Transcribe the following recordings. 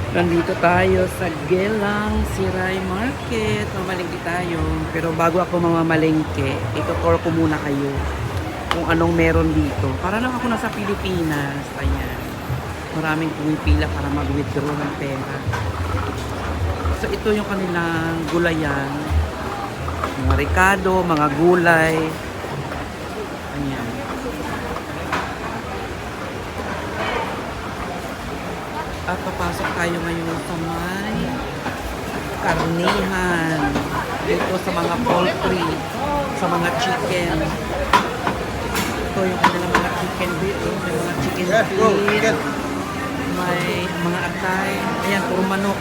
Nandito tayo sa Gelang Siray Market. Mamalengke tayo. Pero bago ako mamamalengke, ito-tour ko muna kayo kung anong meron dito. Para lang ako nasa Pilipinas. Ayan. Maraming pumipila para mag-withdraw ng pera. So ito yung kanilang gulayan. Mga rekado, mga gulay. Ayan. At papasok tayo ngayon sa may karnihan. Dito sa mga poultry, sa mga chicken. Ito yung kanilang mga chicken dito. May mga chicken feet. May mga atay. Ayan, puro manok.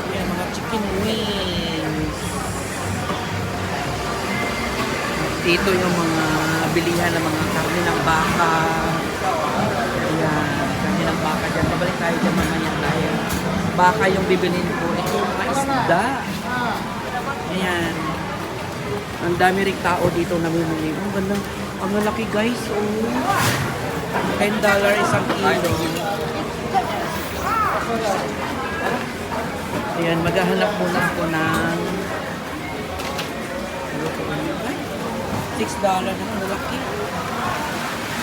Ayan, mga chicken wings. Dito yung mga bilihan ng mga karne ng baka. Ayan, karne ng baka dyan. Babalik tayo dyan mamaya tayo. Baka yung bibilin ko. Ito yung mga isda. Ayan. Ang dami ring tao dito namimili. Ang gandang, ang lalaki guys. Oh. $10 isang kilo. Ayan, maghahanap muna ako ng $6 naman, malaki.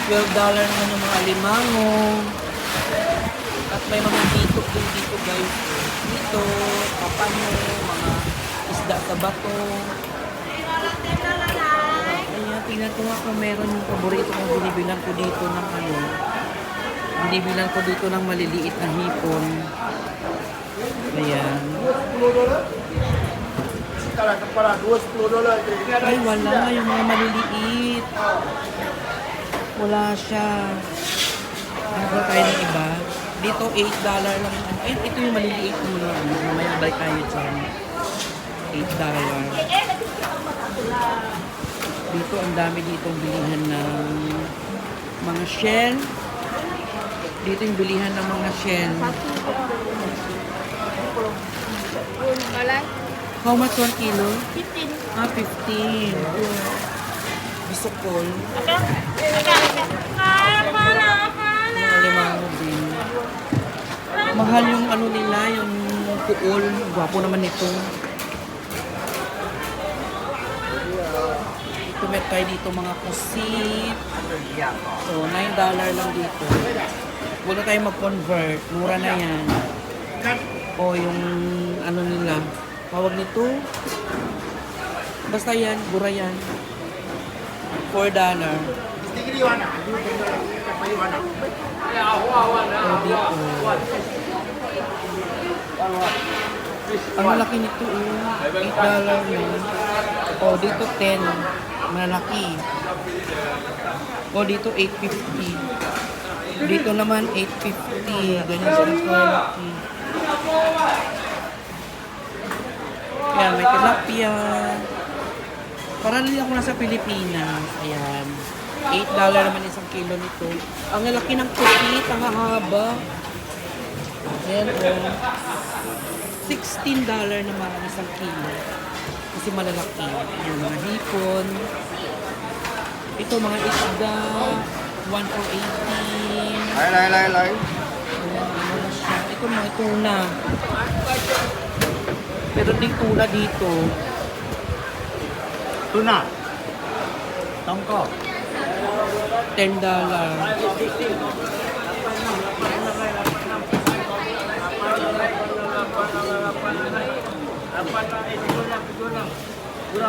$12 naman yung mga alimango. At may mga dito din dito guys. Dito, papano, mga isda sa bato. Ayan, tingnan ko nga kung meron yung paborito kong binibilang ko dito ng ano. Binibilang ko dito ng maliliit na hipon. Ayan. Ay, wala. Yung mga maliliit. Wala siya. Ano tayo ng iba? Dito, $8 lang. Ay, ito yung maliliit mo na. Mamaya balik tayo dyan. $8. Dito, ang dami ditong bilihan ng mga shell. Dito yung bilihan ng mga shell. How much 1 kilo? 15. Ah, 15. Bisukol. Mga limango din. Mahal yung ano nila, yung kuol. Gwapo naman ito. Tumet tayo dito mga pusit. So, $9 lang dito. Wala tayo mag-convert. Mura na yan. O yung ano nila. Tawag nito. Basta yan, gura yan. $4. O dito. Ang malaki nito $8 yun. O dito 10. Malaki. O dito $8.50. Dito naman $8.50. Ganyan sila malaki. Ayan, may tilapia. Para rin ako nasa Pilipinas. Ayan. $8 naman isang kilo nito. Ang lalaki ng pusit, ang haba. Ayan, $16 naman isang kilo. Kasi malalaki. Ayan, mga hipon. Ito, mga isda. 1 for 18. Ayan, ano na siya. Ito, mga tuna. Meron ding tuna dito. Tuna. Tongko. $10.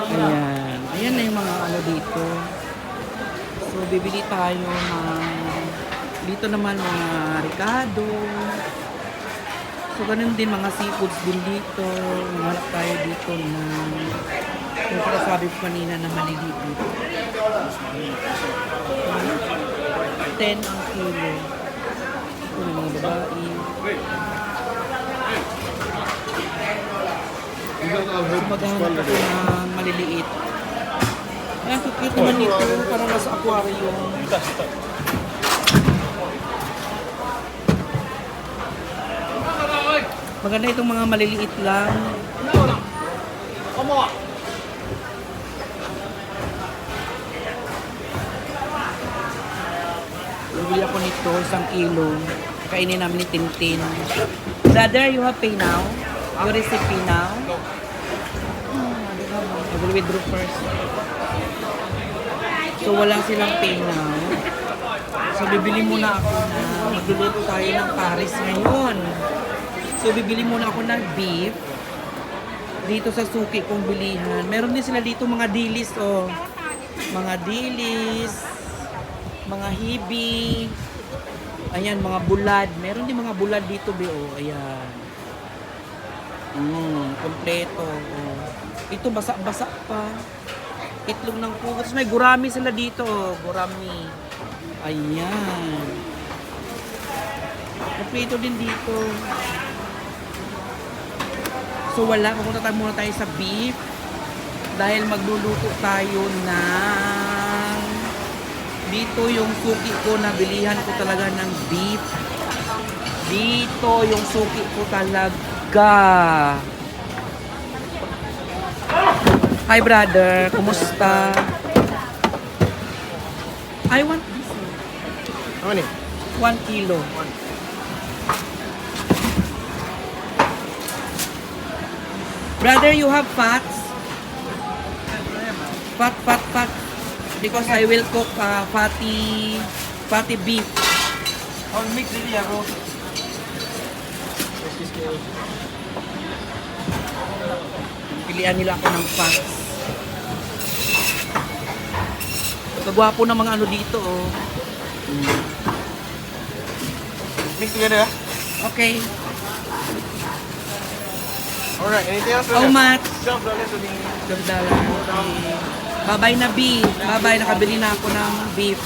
Ayan. Ayan na yung mga ano dito. So, bibili tayo ng dito naman mga ricado. So, ganun din mga seafoods din dito. Hanap tayo dito ng yung sinasabi ko kanina na maliliit. 10 ang kilo. Ito na mga babae. So, maghahanap ako ng maliliit. Ayan, cute naman nito. Parang nasa aquarium. Maganda itong mga maliliit lang. Bibili ako nito, 1 kilo. Kainin namin ni Tintin. Brother, you have pay now? You receive pay now? I will withdraw first. So, wala silang pay now. So, bibili muna ako na magluluto tayo ng Paris ngayon. So, bibili muna ako ng beef dito sa suki kong bilihan. Meron din sila dito mga dilis, oh. Mga dilis, mga hibi, ayan, mga bulad. Meron din mga bulad dito, oh. Ayan. Kompleto, oh. Ito, basa-basa pa. Itlog ng pugo. Tapos may gurami sila dito, oh. Gurami. Ayan. Kompleto din dito. So wala, pupunta tayo muna tayo sa beef dahil magluluto tayo ng dito yung suki ko, nabilihan ko talaga ng beef. Dito yung suki ko talaga. Hi brother, kumusta? I want this. How many? 1 kilo. Brother, you have fats? Fat. Because I will cook fatty beef. I'll mix it here, bro. Pilihan nila ako ng fats. Kagwapo ng mga ano dito, oh. Mix together, ah? Okay. Alright, anything else? How much? $12 to be. $12. Okay. Bye-bye na beef. Bye-bye, nakabili na ako ng beef.